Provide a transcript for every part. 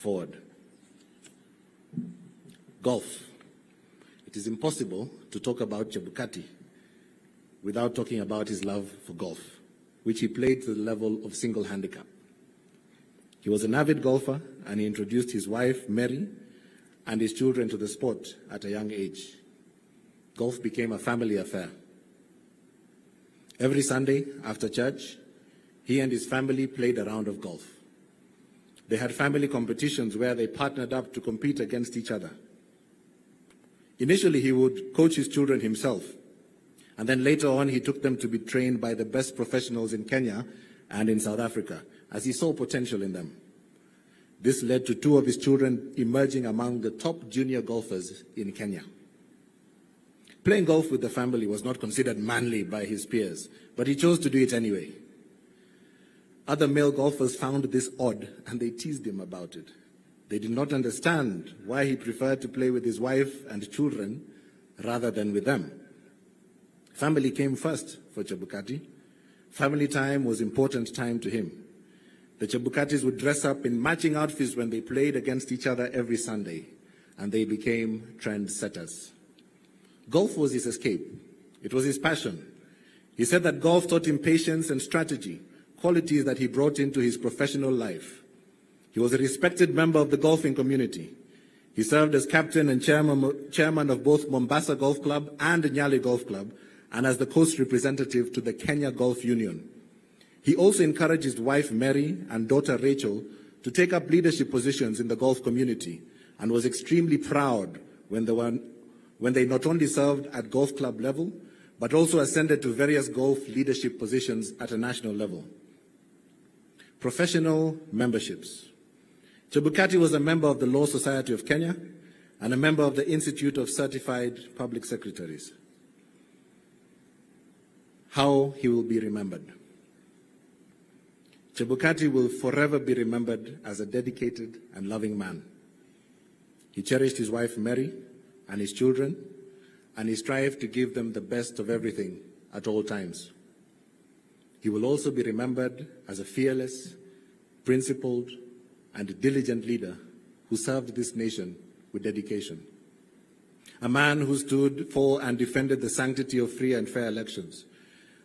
forward. Golf. It is impossible to talk about Chebukati without talking about his love for golf, which he played to the level of single handicap. He was an avid golfer, and he introduced his wife, Mary, and his children to the sport at a young age. Golf became a family affair. Every Sunday after church, he and his family played a round of golf. They had family competitions where they partnered up to compete against each other. Initially, he would coach his children himself, and then later on, he took them to be trained by the best professionals in Kenya and in South Africa, as he saw potential in them. This led to two of his children emerging among the top junior golfers in Kenya. Playing golf with the family was not considered manly by his peers, but he chose to do it anyway. Other male golfers found this odd, and they teased him about it. They did not understand why he preferred to play with his wife and children rather than with them. Family came first for Chebukati. Family time was important time to him. The Chebukati's would dress up in matching outfits when they played against each other every Sunday, and they became trendsetters. Golf was his escape. It was his passion. He said that golf taught him patience and strategy, qualities that he brought into his professional life. He was a respected member of the golfing community. He served as captain and chairman of both Mombasa Golf Club and Nyali Golf Club, and as the coast representative to the Kenya Golf Union. He also encouraged his wife Mary and daughter Rachel to take up leadership positions in the golf community, and was extremely proud when they not only served at golf club level, but also ascended to various golf leadership positions at a national level. Professional memberships. Chebukati was a member of the Law Society of Kenya and a member of the Institute of Certified Public Secretaries. How he will be remembered. Chebukati will forever be remembered as a dedicated and loving man. He cherished his wife Mary and his children, and he strived to give them the best of everything at all times. He will also be remembered as a fearless, principled, and diligent leader who served this nation with dedication. A man who stood for and defended the sanctity of free and fair elections.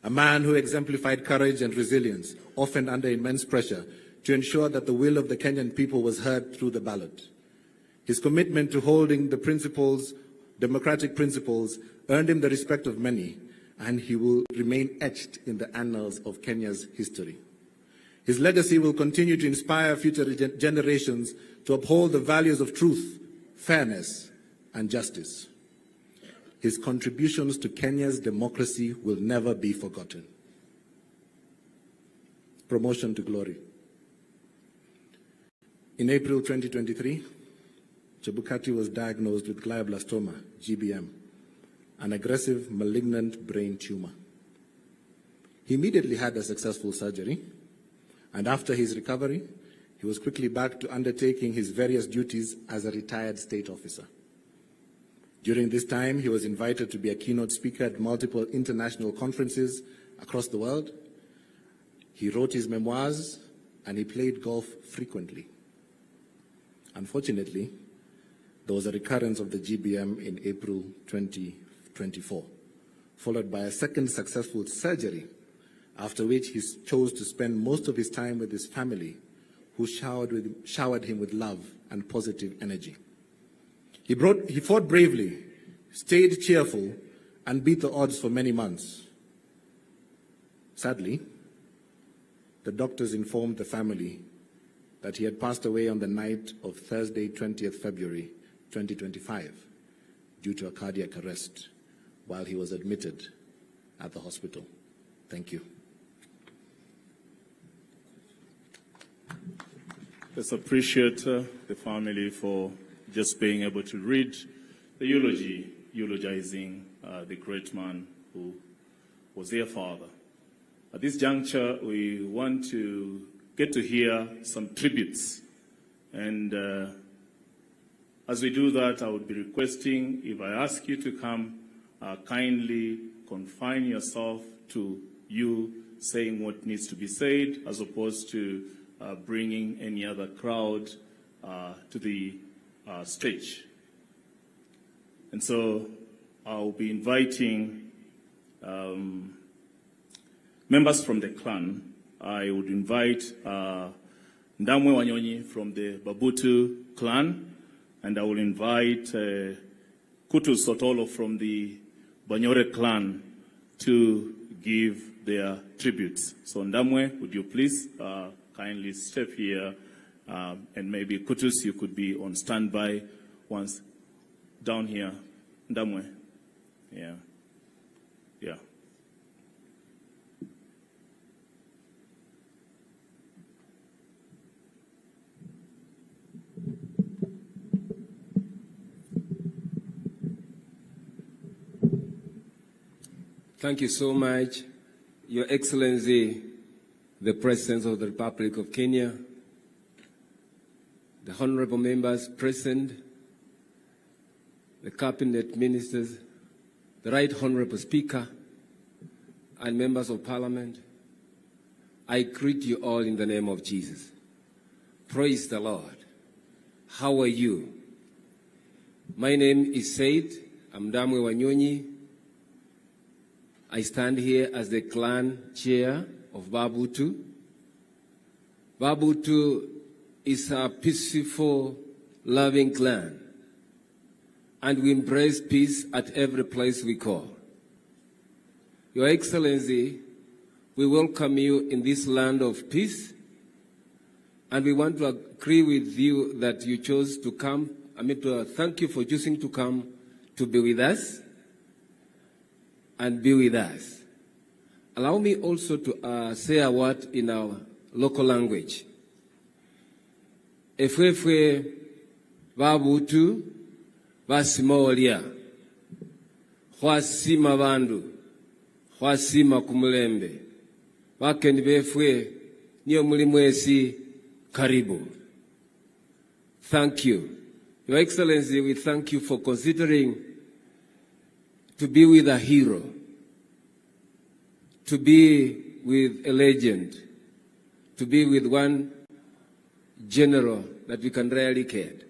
A man who exemplified courage and resilience, often under immense pressure, to ensure that the will of the Kenyan people was heard through the ballot. His commitment to holding the principles, democratic principles, earned him the respect of many, and he will remain etched in the annals of Kenya's history. His legacy will continue to inspire future generations to uphold the values of truth, fairness, and justice. His contributions to Kenya's democracy will never be forgotten. Promotion to glory. In April 2023, Chebukati was diagnosed with glioblastoma, GBM, an aggressive malignant brain tumor. He immediately had a successful surgery, and after his recovery, he was quickly back to undertaking his various duties as a retired state officer. During this time, he was invited to be a keynote speaker at multiple international conferences across the world. He wrote his memoirs, and he played golf frequently. Unfortunately, there was a recurrence of the GBM in April 2024, followed by a second successful surgery, after which he chose to spend most of his time with his family, who showered him with love and positive energy. He fought bravely, stayed cheerful, and beat the odds for many months. Sadly, the doctors informed the family that he had passed away on the night of Thursday, 20th February 2025, due to a cardiac arrest while he was admitted at the hospital. Thank you. Let's appreciate the family for just being able to read the eulogy, eulogizing the great man who was their father. At this juncture, we want to get to hear some tributes. And as we do that, I would be requesting, if I ask you to come, kindly confine yourself to you saying what needs to be said, as opposed to bringing any other crowd to the stage. And so I'll be inviting members from the clan. I would invite Ndamwe Wanyonyi from the Babutu clan, and I will invite Kutu Sotolo from the Banyore clan to give their tributes. So Ndamwe, would you please kindly step here, and maybe Kutus, you could be on standby once down here. Ndamwe, yeah. Thank you so much, Your Excellency, the President of the Republic of Kenya, the honorable members present, the cabinet ministers, the Right Honorable Speaker, and members of Parliament. I greet you all in the name of Jesus. Praise the Lord. How are you? My name is Said Ndamwe Wanyonyi. I stand here as the clan chair of Babutu. Babutu is a peaceful, loving clan, and we embrace peace at every place we call. Your Excellency, we welcome you in this land of peace, and we want to agree with you that you chose to come. Thank you for choosing to come to be with us and be with us. Allow me also to say a word in our local language. Efwefwe Babutu basimolia khwasima bandu khwasima kumulembe bakeni befwe niyo muli mwesi karibu. Thank you. Your Excellency, we thank you for considering to be with a hero, to be with a legend, to be with one general that we can rarely get.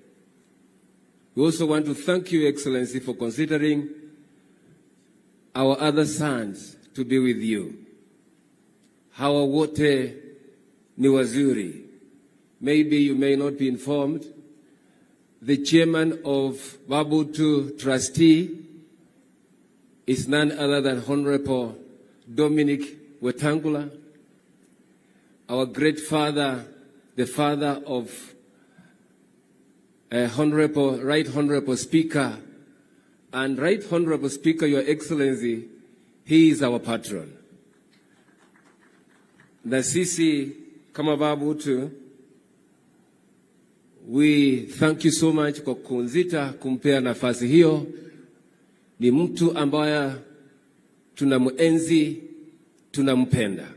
We also want to thank you, Excellency, for considering our other sons to be with you. Hawa wote ni wazuri. Maybe you may not be informed. The chairman of Babutu trustee is none other than Honorable Dominic Wetangula, our great father, the father of Right Honorable Speaker. And Right Honorable Speaker, Your Excellency, he is our patron. Na sisi kama Babutu, we thank you so much kwa kunzita kumpea nafasi hiyo. Ni mtu ambaye tunamuenzi, tunampenda.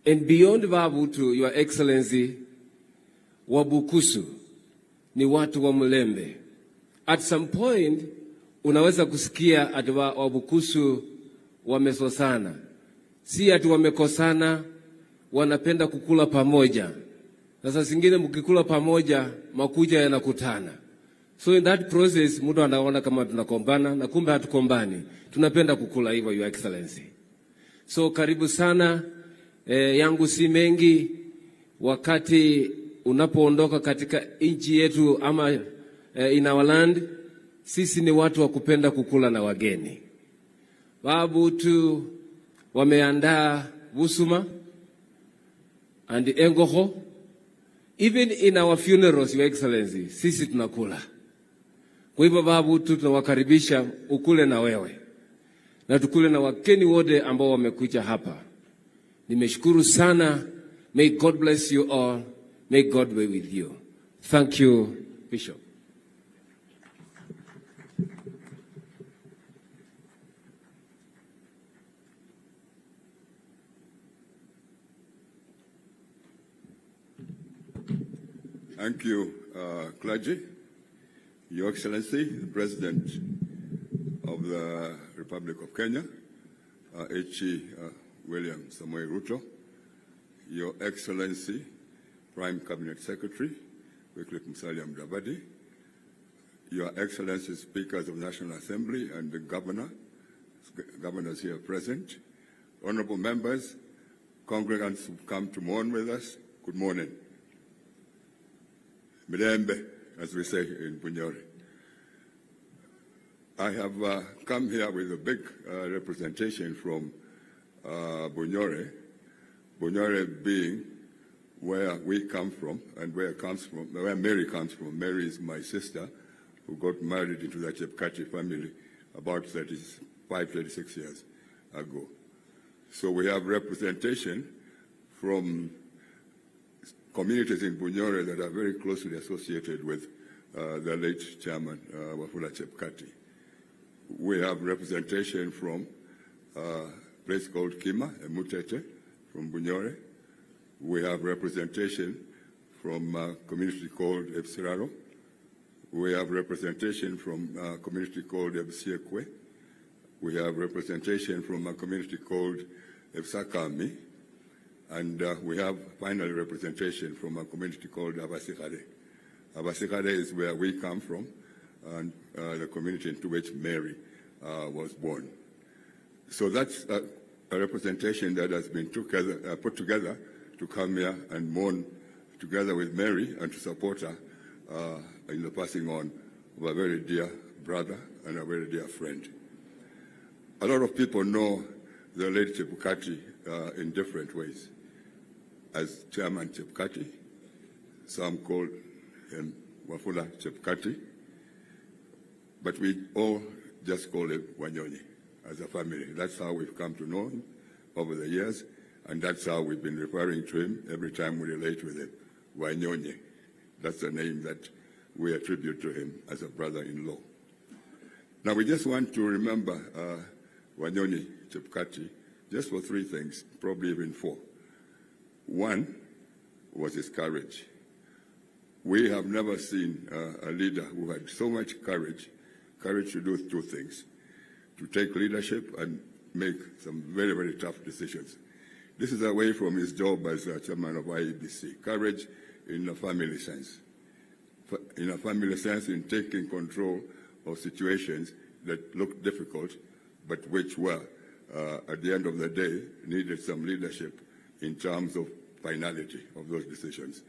And beyond Babutu, Your Excellency, Wabukusu ni watu wa Mulembe. At some point, unaweza kusikia ati Wabukusu wamesosana. Si ati wamekosana, wanapenda kukula pamoja. Sasa zingine mkikula pamoja, makuja yanakutana. So in that process, mtu anaona kama tunakombana, na kumbe hatukombani. Tunapenda kukula hivyo, Your Excellency. So karibu sana, yangu si mengi. Wakati unapoondoka katika nchi yetu ama in our land, sisi ni watu wa kupenda kukula na wageni. Babutu wameandaa busuma and engoho. Even in our funerals, Your Excellency, sisi tunakula. Kwa hivyo Babutu tunawakaribisha ukule na wewe. Na tukule na wageni wote ambao wamekuja hapa. Nimeshukuru sana. May God bless you all. May God be with you. Thank you, Bishop. Thank you, clergy. Your Excellency, the President of the Republic of Kenya, H.E. William Samoei Ruto, Your Excellency, Prime Cabinet Secretary, Wycliffe Musalia Mudavadi, Your Excellency Speakers of National Assembly and the governors here present, honorable members, congregants who come to mourn with us, good morning. Mirembe, as we say in Bunyore. I have come here with a big representation from Bunyore, Bunyore being where we come from and where Mary comes from. Mary is my sister who got married into the Chebukati family about 35, 36 years ago. So we have representation from communities in Bunyore that are very closely associated with the late chairman, Wafula Chebukati. We have representation from a place called Kima, Mutete, from Bunyore. We have representation from a community called Ebsiraro. We have representation from a community called Ebsiekwe. We have representation from a community called Ebsakami. And we have finally representation from a community called Abasikade. Abasikade is where we come from, and the community into which Mary was born. So that's a representation that has been put together to come here and mourn together with Mary and to support her in the passing on of a very dear brother and a very dear friend. A lot of people know the late Chebukati in different ways. As Chairman Chebukati, some call him Wafula Chebukati, but we all just call him Wanyonyi as a family. That's how we've come to know him over the years, and that's how we've been referring to him every time we relate with him. Wanyonyi. That's the name that we attribute to him as a brother-in-law. Now, we just want to remember Wanyonyi Chebukati just for three things, probably even four. One was his courage. We have never seen a leader who had so much courage to do two things, to take leadership and make some very, very tough decisions. This is away from his job as chairman of IEBC. Courage in a family sense. In a family sense, in taking control of situations that looked difficult, but which were, at the end of the day, needed some leadership in terms of finality of those decisions.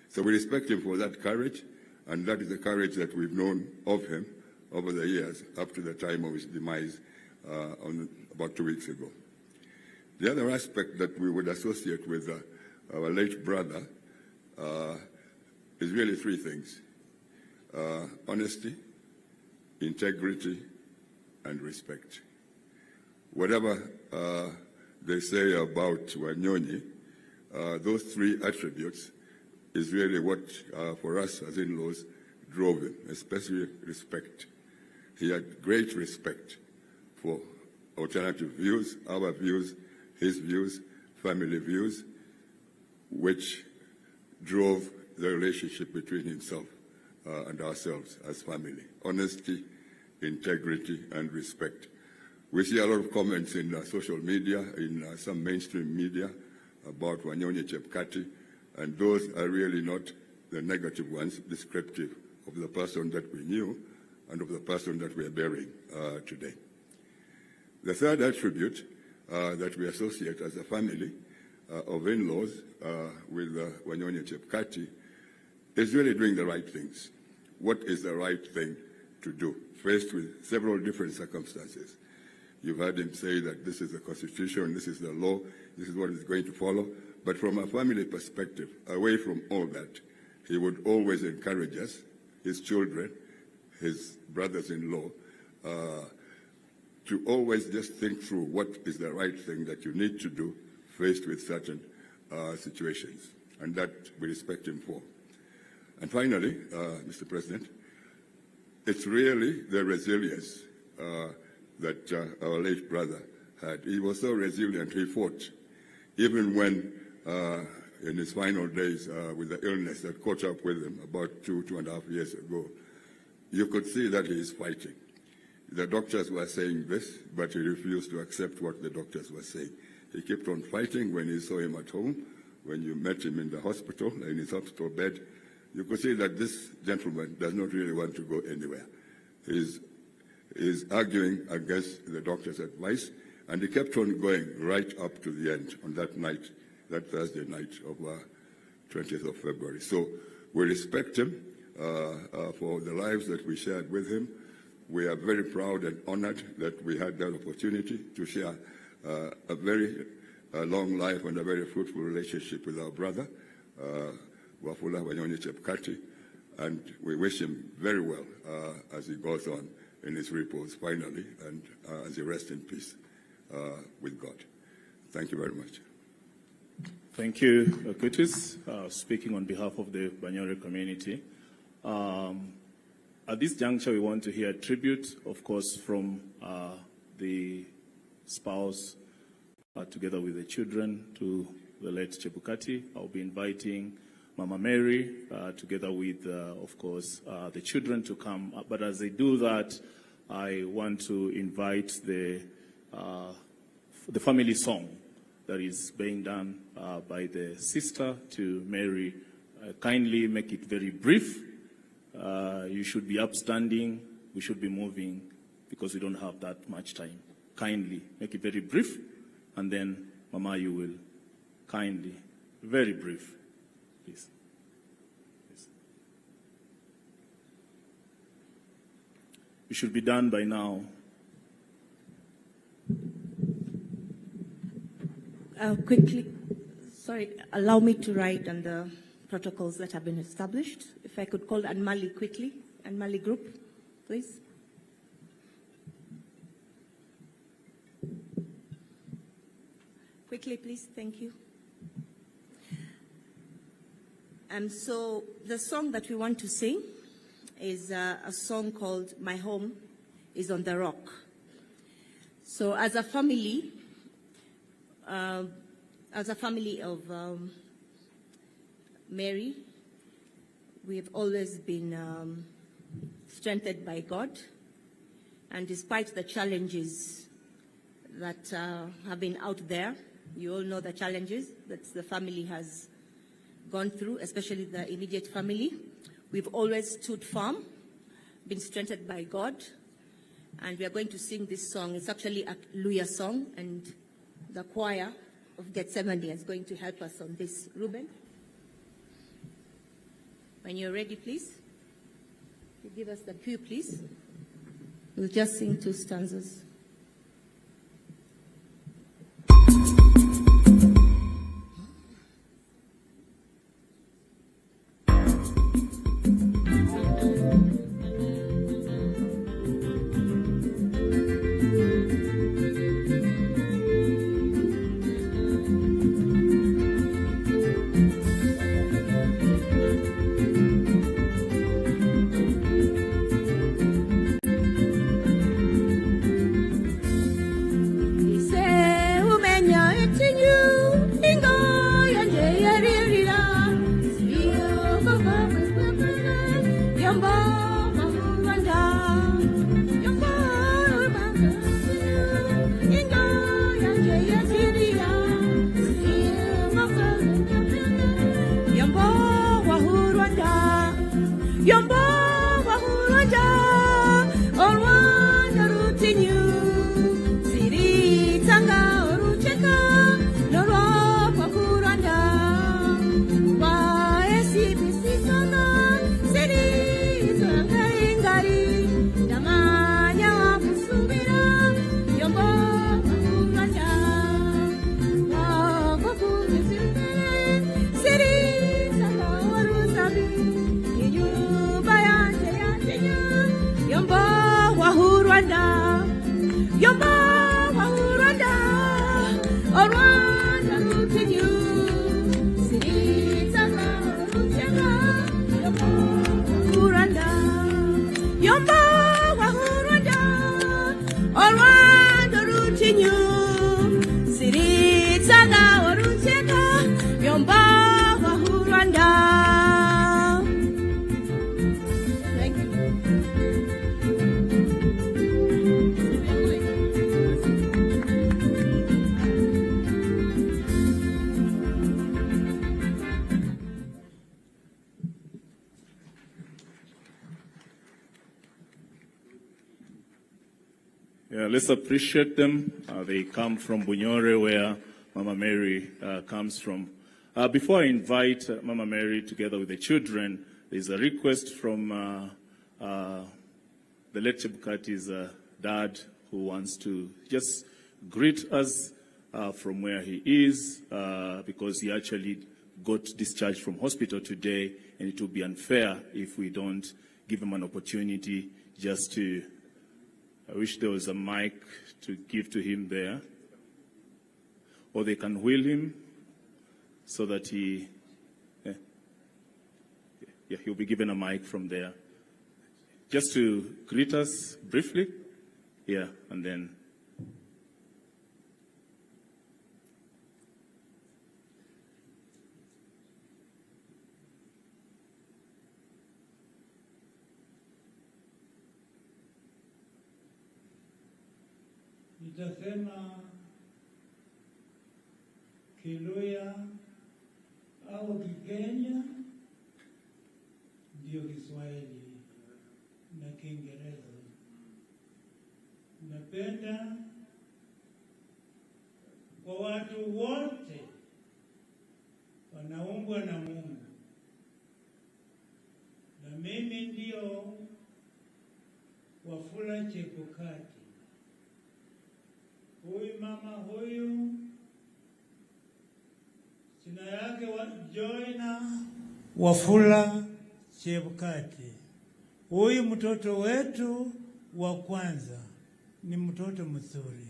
So we respect him for that courage, and that is the courage that we've known of him over the years, up to the time of his demise about 2 weeks ago. The other aspect that we would associate with our late brother is really three things: honesty, integrity, and respect. Whatever they say about Wanyonyi, those three attributes is really what, for us as in-laws, drove him, especially respect. He had great respect for alternative views, our views, his views, family views, which drove the relationship between himself and ourselves as family. Honesty, integrity, and respect. We see a lot of comments in social media, in some mainstream media, about Wanyonyi Chebukati, and those are really not the negative ones, descriptive of the person that we knew and of the person that we are bearing today. The third attribute that we associate as a family of in-laws with Wanyonyi Chebukati is really doing the right things. What is the right thing to do, faced with several different circumstances? You've heard him say that this is the Constitution, this is the law, this is what is going to follow. But from a family perspective, away from all that, he would always encourage us, his children, his brothers-in-law, to always just think through what is the right thing that you need to do faced with certain situations. And that we respect him for. And finally, Mr. President, it's really the resilience that our late brother had. He was so resilient, he fought. Even when, in his final days with the illness that caught up with him about 2.5 years ago, you could see that he is fighting. The doctors were saying this, but he refused to accept what the doctors were saying. He kept on fighting. When you saw him at home, when you met him in the hospital, in his hospital bed, you could see that this gentleman does not really want to go anywhere. He's arguing against the doctor's advice, and he kept on going right up to the end on that night, that Thursday night of 20th of February. So we respect him for the lives that we shared with him. We are very proud and honored that we had that opportunity to share a very long life and a very fruitful relationship with our brother, Wafula Chebukati, and we wish him very well as he goes on in his repose finally, and as he rests in peace with God. Thank you very much. Thank you, Chebukati'S. Speaking on behalf of the Banyore community. At this juncture, we want to hear a tribute, of course, from the spouse, together with the children, to the late Chebukati. I'll be inviting Mama Mary, together with, of course, the children to come. But as they do that, I want to invite the family song that is being done by the sister to Mary. Kindly make it very brief. You should be upstanding. We should be moving because we don't have that much time. Kindly make it very brief, and then Mama, you will kindly, very brief, please. We should be done by now. Quickly, sorry, allow me to write on the protocols that have been established. If I could call Anmali quickly, Anmali group, please. Quickly, please, thank you. So the song that we want to sing is a song called My Home is on the Rock. So as a family of Mary, we have always been strengthened by God, and despite the challenges that have been out there, you all know the challenges that the family has gone through, especially the immediate family. We've always stood firm, been strengthened by God, and we are going to sing this song. It's actually a Hallelujah song, and the choir of Gethsemane is going to help us on this. Ruben, when you're ready, please. You give us the cue, please. We'll just sing 2 stanzas. Yeah, let's appreciate them. They come from Bunyore, where Mama Mary comes from. Before I invite Mama Mary together with the children, there's a request from the late Chebukati's dad, who wants to just greet us from where he is, because he actually got discharged from hospital today, and it would be unfair if we don't give him an opportunity just to... I wish there was a mic to give to him there, or they can wheel him so that he... Yeah, he'll be given a mic from there. Just to greet us briefly. Yeah, and then... Nitasema Kiluya au Kikenya ndio Kiswahili na Kiingereza. Napenda kwa watu wote wanaumbwa na Mungu, na mimi ndio Wafula Chebukati. Huyu mama huyu jina yake Joina Wafula Chebukati. Huyu mtoto wetu wa kwanza ni mtoto mzuri.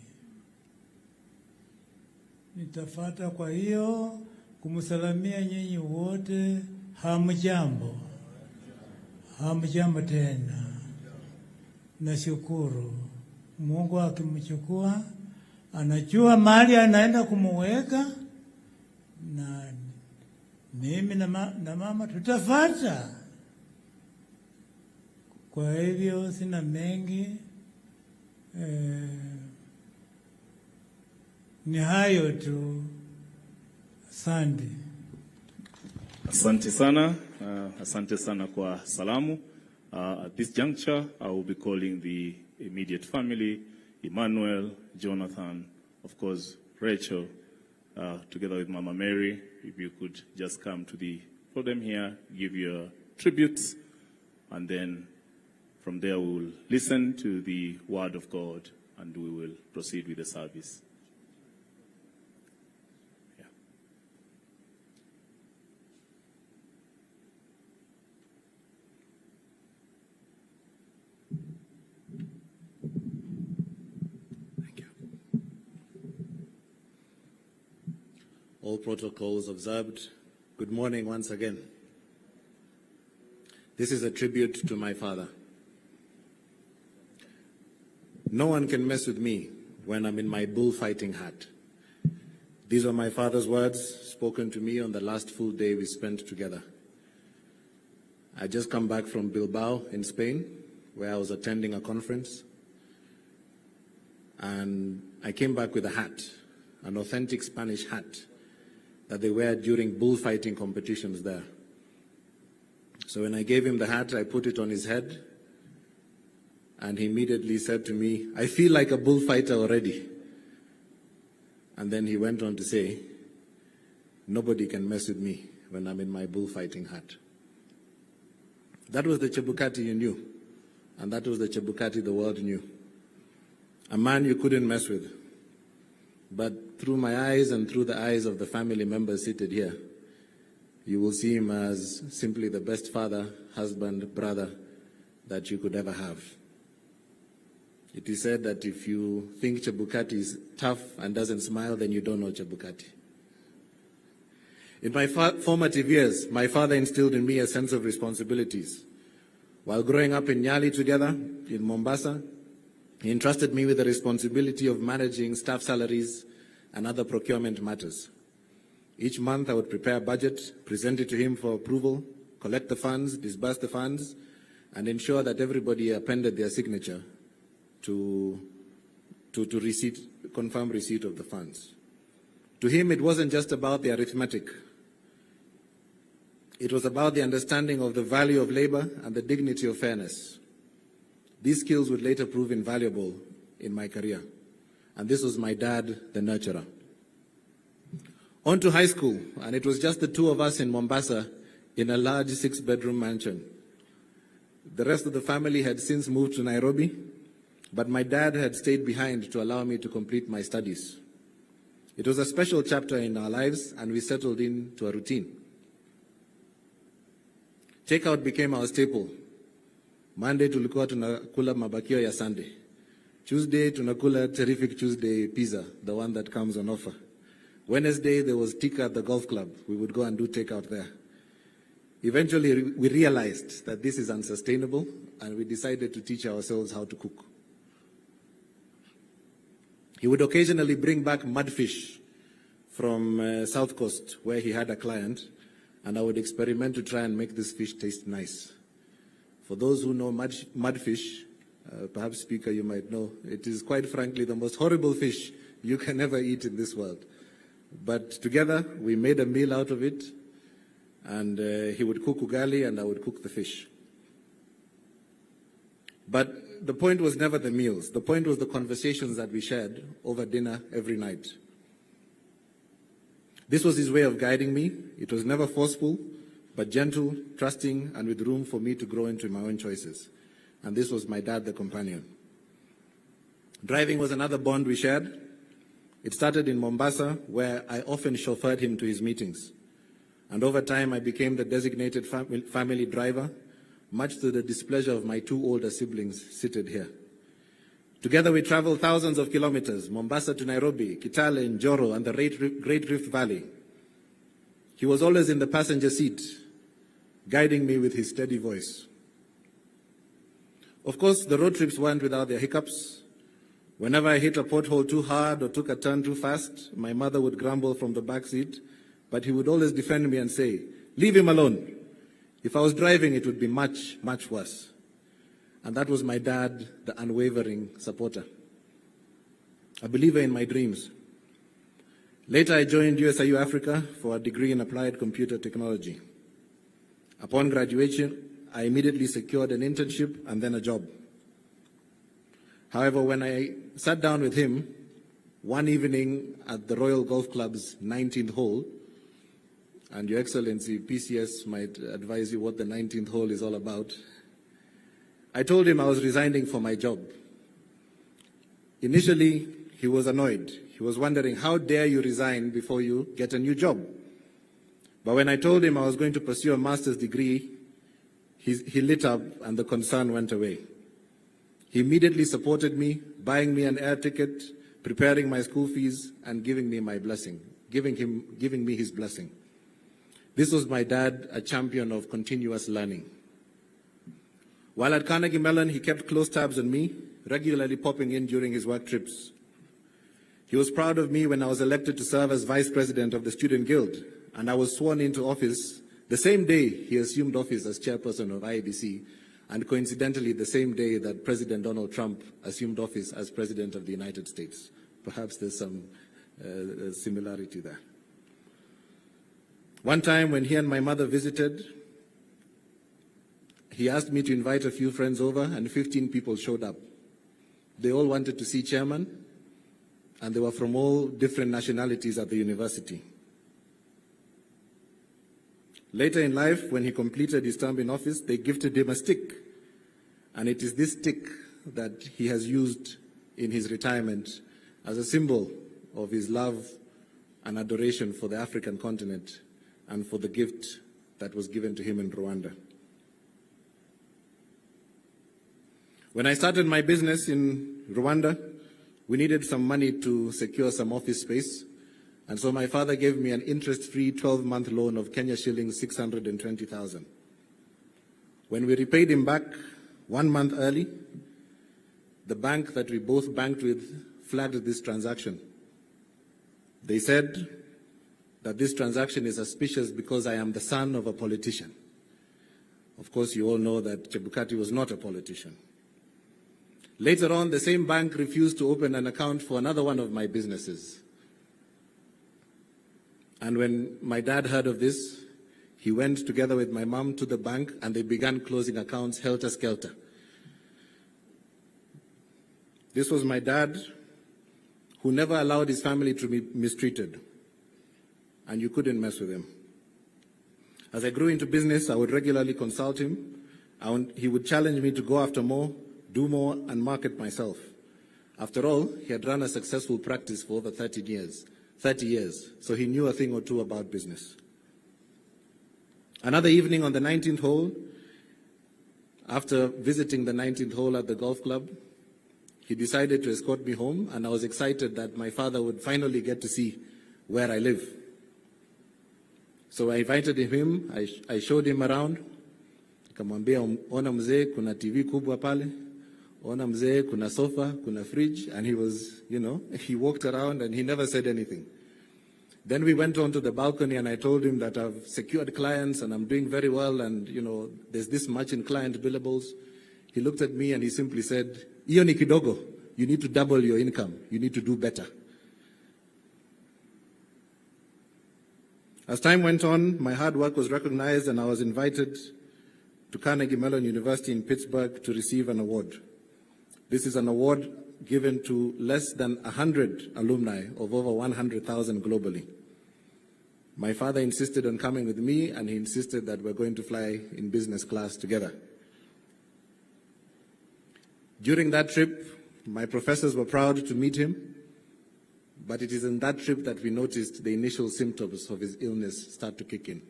Nitafata kwa hiyo kumsalamia nyinyi wote. Hamjambo. Hamjambo tena. Nashukuru Mungu akimchukua, anajua mahali anaenda kumuweka, na mimi na mama tutafata. Kwa hivyo sina mengi, ni hayo tu. Asante. Asante sana. Asante sana kwa salamu. At this juncture, I will be calling the immediate family, Emmanuel, Jonathan, of course, Rachel, together with Mama Mary. If you could just come to the podium here, give your tributes, and then from there we will listen to the word of God, and we will proceed with the service. All protocols observed. Good morning once again. This is a tribute to my father. No one can mess with me when I'm in my bullfighting hat. These are my father's words spoken to me on the last full day we spent together. I just come back from Bilbao in Spain, where I was attending a conference. And I came back with a hat, an authentic Spanish hat that they wear during bullfighting competitions there. So when I gave him the hat, I put it on his head, and he immediately said to me, "I feel like a bullfighter already." And then he went on to say, "Nobody can mess with me when I'm in my bullfighting hat." That was the Chebukati you knew, and that was the Chebukati the world knew. A man you couldn't mess with. But through my eyes and through the eyes of the family members seated here, you will see him as simply the best father, husband, brother that you could ever have. It is said that if you think Chebukati is tough and doesn't smile, then you don't know Chebukati. In my formative years, my father instilled in me a sense of responsibilities. While growing up in Nyali together, in Mombasa, he entrusted me with the responsibility of managing staff salaries and other procurement matters. Each month I would prepare a budget, present it to him for approval, collect the funds, disburse the funds, and ensure that everybody appended their signature to confirm receipt of the funds. To him, it wasn't just about the arithmetic. It was about the understanding of the value of labor and the dignity of fairness. These skills would later prove invaluable in my career. And this was my dad, the nurturer. On to high school, and it was just the two of us in Mombasa in a large 6-bedroom mansion. The rest of the family had since moved to Nairobi, but my dad had stayed behind to allow me to complete my studies. It was a special chapter in our lives, and we settled into a routine. Takeout became our staple. Monday tulikuwa tunakula mabakio ya Sunday. Tuesday tunakula terrific Tuesday pizza, the one that comes on offer. Wednesday there was tikka at the golf club. We would go and do takeout there. Eventually we realized that this is unsustainable, and we decided to teach ourselves how to cook. He would occasionally bring back mudfish from South Coast, where he had a client, and I would experiment to try and make this fish taste nice. For those who know mudfish, perhaps Speaker, you might know, it is quite frankly the most horrible fish you can ever eat in this world. But together we made a meal out of it, and he would cook ugali and I would cook the fish. But the point was never the meals. The point was the conversations that we shared over dinner every night. This was his way of guiding me. It was never forceful, but gentle, trusting, and with room for me to grow into my own choices. And this was my dad, the companion. Driving was another bond we shared. It started in Mombasa, where I often chauffeured him to his meetings. And over time, I became the designated family driver, much to the displeasure of my two older siblings seated here. Together, we traveled thousands of kilometers, Mombasa to Nairobi, Kitale, Njoro, and the Great Rift Valley. He was always in the passenger seat, guiding me with his steady voice. Of course, the road trips weren't without their hiccups. Whenever I hit a pothole too hard or took a turn too fast, my mother would grumble from the back seat, but he would always defend me and say, "Leave him alone. If I was driving, it would be much, much worse." And that was my dad, the unwavering supporter, a believer in my dreams. Later, I joined USIU Africa for a degree in applied computer technology. Upon graduation, I immediately secured an internship and then a job. However, when I sat down with him one evening at the Royal Golf Club's 19th hole, and Your Excellency, PCS might advise you what the 19th hole is all about, I told him I was resigning for my job. Initially, he was annoyed. He was wondering, how dare you resign before you get a new job? But when I told him I was going to pursue a master's degree, he lit up and the concern went away. He immediately supported me, buying me an air ticket, preparing my school fees, and giving me my blessing, giving me his blessing. This was my dad, a champion of continuous learning. While at Carnegie Mellon, he kept close tabs on me, regularly popping in during his work trips. He was proud of me when I was elected to serve as vice president of the Student Guild, and I was sworn into office the same day he assumed office as chairperson of IABC, and coincidentally the same day that President Donald Trump assumed office as President of the United States. Perhaps there's some similarity there. One time when he and my mother visited, he asked me to invite a few friends over, and 15 people showed up. They all wanted to see chairman, and they were from all different nationalities at the university. Later in life, when he completed his term in office, they gifted him a stick. And it is this stick that he has used in his retirement as a symbol of his love and adoration for the African continent and for the gift that was given to him in Rwanda. When I started my business in Rwanda, we needed some money to secure some office space. And so my father gave me an interest-free 12-month loan of Kenya shillings 620,000. When we repaid him back 1 month early, the bank that we both banked with flagged this transaction. They said that this transaction is suspicious because I am the son of a politician. Of course, you all know that Chebukati was not a politician. Later on, the same bank refused to open an account for another one of my businesses. And when my dad heard of this, he went together with my mom to the bank and they began closing accounts helter-skelter. This was my dad, who never allowed his family to be mistreated, and you couldn't mess with him. As I grew into business, I would regularly consult him, and he would challenge me to go after more, do more, and market myself. After all, he had run a successful practice for over 30 years, so he knew a thing or two about business. Another evening on the 19th hole, after visiting the 19th hole at the golf club, he decided to escort me home, and I was excited that my father would finally get to see where I live. So I invited him, I showed him around. Nikamwambia, ona mzee, kuna TV kubwa pale. Ona mzee, kuna sofa, kuna fridge. And he was, he walked around and he never said anything. Then we went onto the balcony and I told him that I've secured clients and I'm doing very well and, there's this much in client billables. He looked at me and he simply said, "Iyo ni kidogo. You need to double your income. You need to do better." As time went on, my hard work was recognized and I was invited to Carnegie Mellon University in Pittsburgh to receive an award. This is an award given to less than 100 alumni of over 100,000 globally. My father insisted on coming with me, and he insisted that we're going to fly in business class together. During that trip, my professors were proud to meet him, but it is in that trip that we noticed the initial symptoms of his illness start to kick in.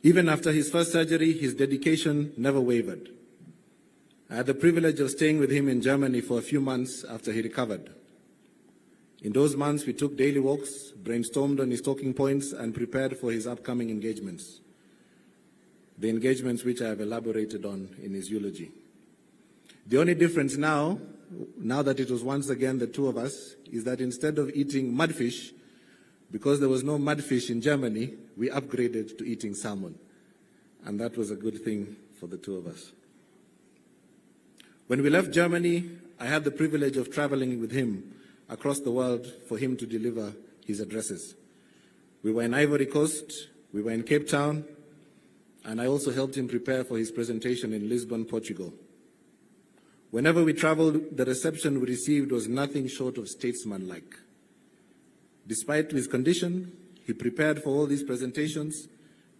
Even after his first surgery, his dedication never wavered. I had the privilege of staying with him in Germany for a few months after he recovered. In those months, we took daily walks, brainstormed on his talking points, and prepared for his upcoming engagements. The engagements which I have elaborated on in his eulogy. The only difference now that it was once again the two of us, is that instead of eating mudfish, because there was no mudfish in Germany, we upgraded to eating salmon. And that was a good thing for the two of us. When we left Germany, I had the privilege of traveling with him across the world for him to deliver his addresses. We were in Ivory Coast, we were in Cape Town, and I also helped him prepare for his presentation in Lisbon, Portugal. Whenever we traveled, the reception we received was nothing short of statesmanlike. Despite his condition, he prepared for all these presentations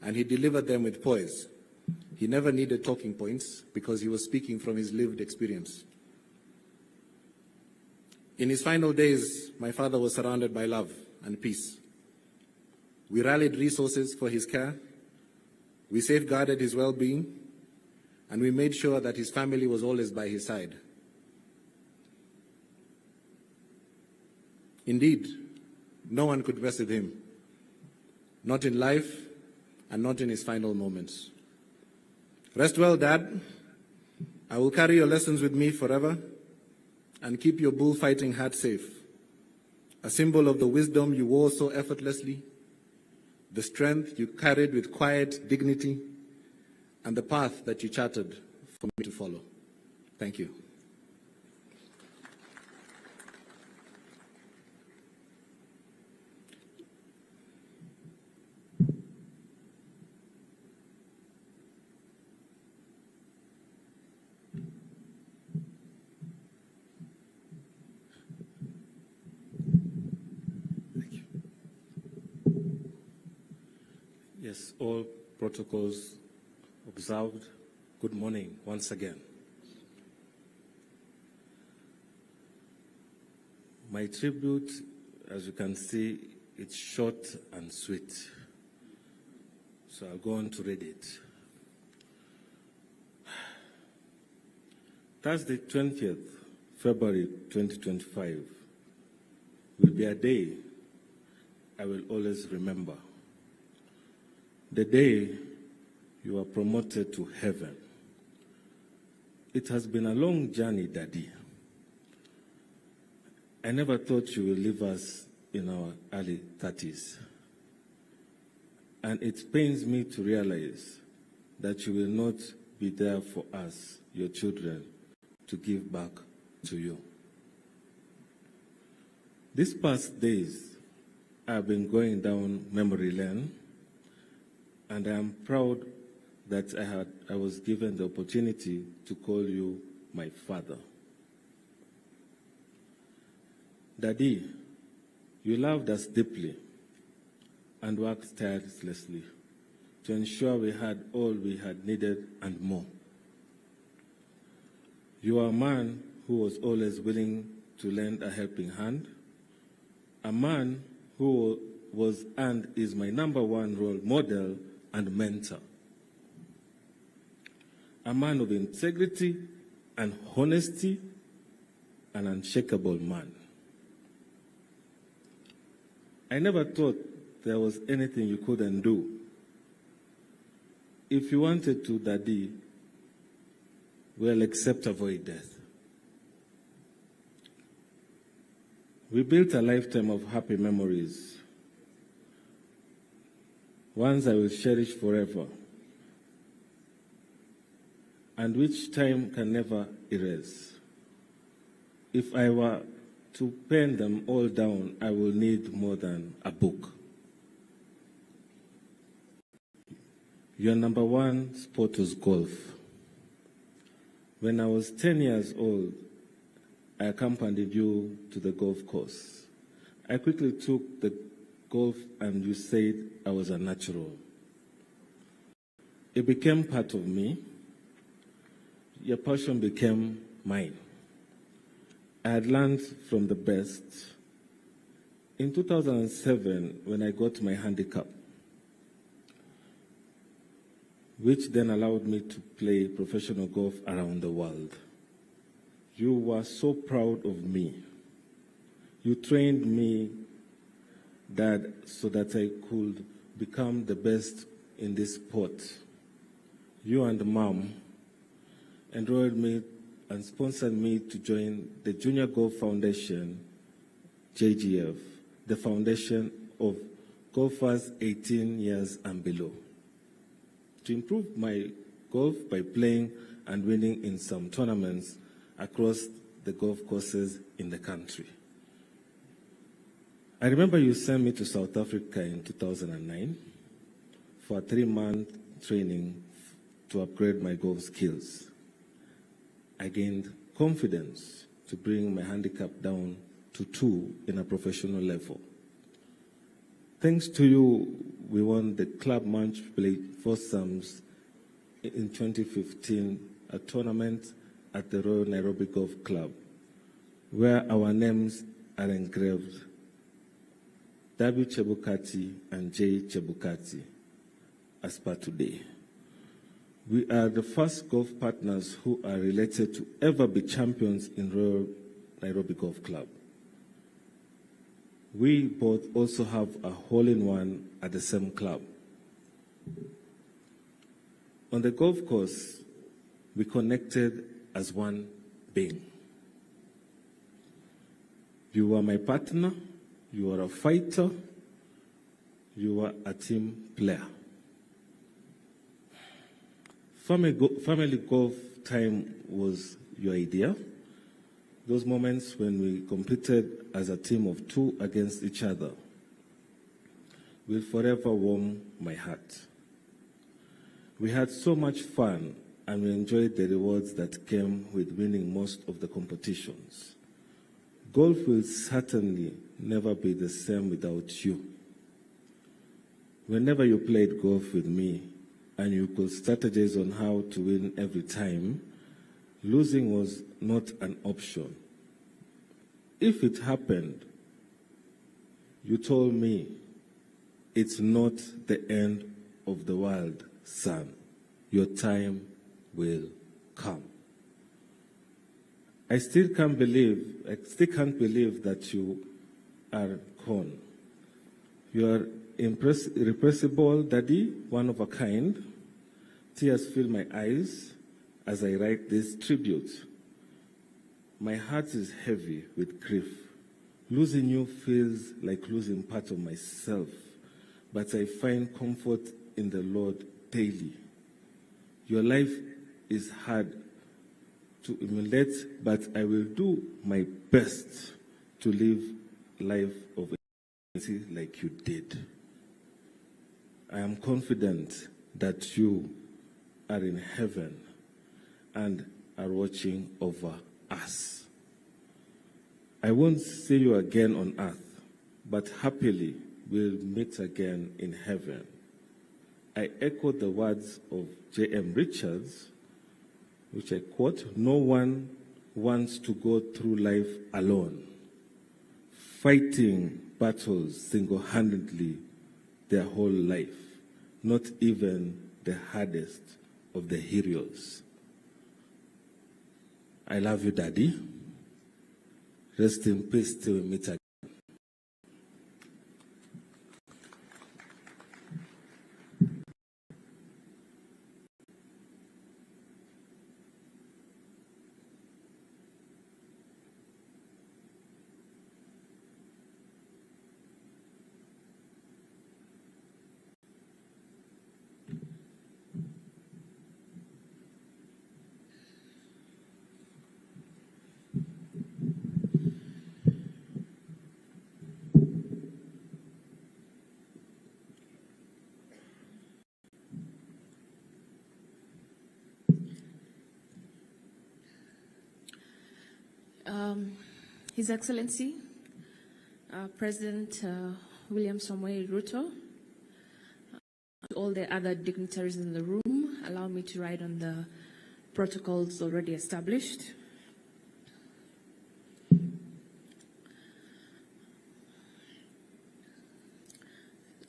and he delivered them with poise. He never needed talking points because he was speaking from his lived experience. In his final days, my father was surrounded by love and peace. We rallied resources for his care, we safeguarded his well-being, and we made sure that his family was always by his side. Indeed, no one could mess with him, not in life and not in his final moments. Rest well, Dad. I will carry your lessons with me forever and keep your bullfighting hat safe, a symbol of the wisdom you wore so effortlessly, the strength you carried with quiet dignity, and the path that you charted for me to follow. Thank you. Yes, all protocols observed. Good morning once again. My tribute, as you can see, it's short and sweet. So I'll go on to read it. Thursday, 20th February 2025 will be a day I will always remember. The day you were promoted to heaven. It has been a long journey, Daddy. I never thought you would leave us in our early 30s. And it pains me to realize that you will not be there for us, your children, to give back to you. These past days, I've been going down memory lane, and I am proud that I was given the opportunity to call you my father. Daddy, you loved us deeply and worked tirelessly to ensure we had all we had needed and more. You are a man who was always willing to lend a helping hand, a man who was and is my #1 role model and mentor, a man of integrity and honesty, an unshakable man. I never thought there was anything you couldn't do. If you wanted to, Daddy, well, except avoid death. We built a lifetime of happy memories, ones I will cherish forever, and which time can never erase. If I were to pen them all down, I will need more than a book. Your #1 sport was golf. When I was 10 years old, I accompanied you to the golf course. I quickly took the golf and you said I was a natural. It became part of me. Your passion became mine. I had learned from the best. In 2007, when I got my handicap, which then allowed me to play professional golf around the world, you were so proud of me. You trained me, Dad, so that I could become the best in this sport. You and Mom enrolled me and sponsored me to join the Junior Golf Foundation, JGF, the foundation of golfers 18 years and below, to improve my golf by playing and winning in some tournaments across the golf courses in the country. I remember you sent me to South Africa in 2009 for a 3-month training to upgrade my golf skills. I gained confidence to bring my handicap down to 2 in a professional level. Thanks to you, we won the club match play foursomes in 2015, a tournament at the Royal Nairobi Golf Club, where our names are engraved, W. Chebukati and J. Chebukati, as per today. We are the first golf partners who are related to ever be champions in Royal Nairobi Golf Club. We both also have a hole-in-one at the same club. On the golf course, we connected as one being. You were my partner, you were a fighter, you were a team player. Family golf time was your idea. Those moments when we competed as a team of 2 against each other will forever warm my heart. We had so much fun and we enjoyed the rewards that came with winning most of the competitions. Golf will certainly never be the same without you. Whenever you played golf with me and you could strategize on how to win every time, losing was not an option. If it happened, you told me, it's not the end of the world, son. Your time will come. I still can't believe that you are gone. You are irrepressible, Daddy, one of a kind. Tears fill my eyes as I write this tribute. My heart is heavy with grief. Losing you feels like losing part of myself, but I find comfort in the Lord daily. Your life is hard to emulate, but I will do my best to live life of eternity like you did. I am confident that you are in heaven and are watching over us. I won't see you again on earth, but happily we'll meet again in heaven. I echo the words of J.M. Richards, which I quote, "No one wants to go through life alone, fighting battles single-handedly their whole life, not even the hardest of the heroes." I love you, Daddy. Rest in peace till we meet again. His Excellency, President William Samoei Ruto, all the other dignitaries in the room, allow me to write on the protocols already established.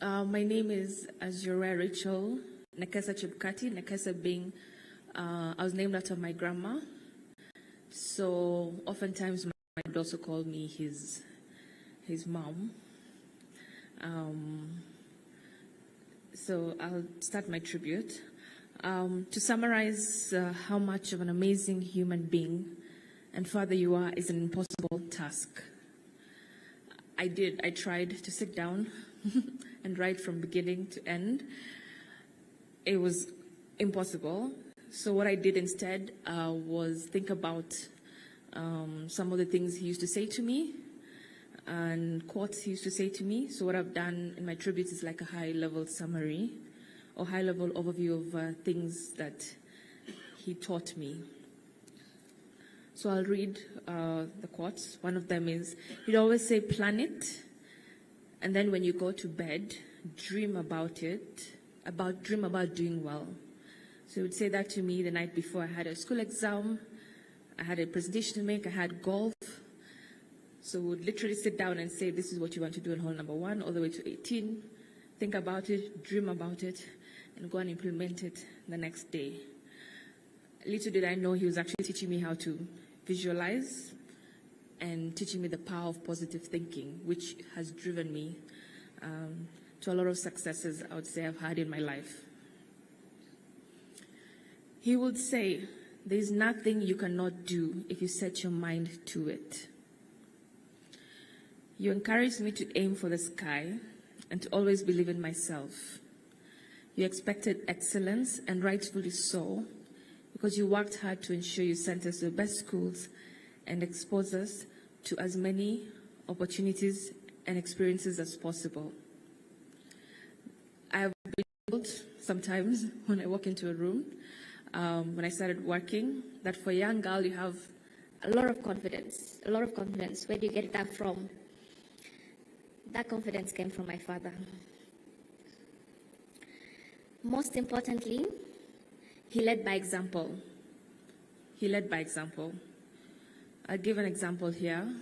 My name is, as you're aware, Rachel Nekesa Chebukati, Nekesa being, I was named after my grandma. So oftentimes my would also call me his mom. So I'll start my tribute. To summarize how much of an amazing human being and father you are is an impossible task. I tried to sit down and write from beginning to end. It was impossible. So what I did instead was think about some of the things he used to say to me and quotes he used to say to me. So what I've done in my tribute is like a high-level summary or high-level overview of things that he taught me. So I'll read the quotes. One of them is, he'd always say, plan it, and then when you go to bed, dream about it, dream about doing well. So he would say that to me the night before I had a school exam, I had a presentation to make, I had golf. So we would literally sit down and say, this is what you want to do in hole number 1 all the way to 18. Think about it, dream about it, and go and implement it the next day. Little did I know he was actually teaching me how to visualize and teaching me the power of positive thinking, which has driven me to a lot of successes I would say I've had in my life. He would say, there is nothing you cannot do if you set your mind to it. You encouraged me to aim for the sky and to always believe in myself. You expected excellence, and rightfully so, because you worked hard to ensure you sent us to the best schools and exposed us to as many opportunities and experiences as possible. I have been told sometimes when I walk into a room, when I started working, that for a young girl you have a lot of confidence. Where do you get that from? That confidence came from my father. Most importantly, he led by example. I'll give an example here.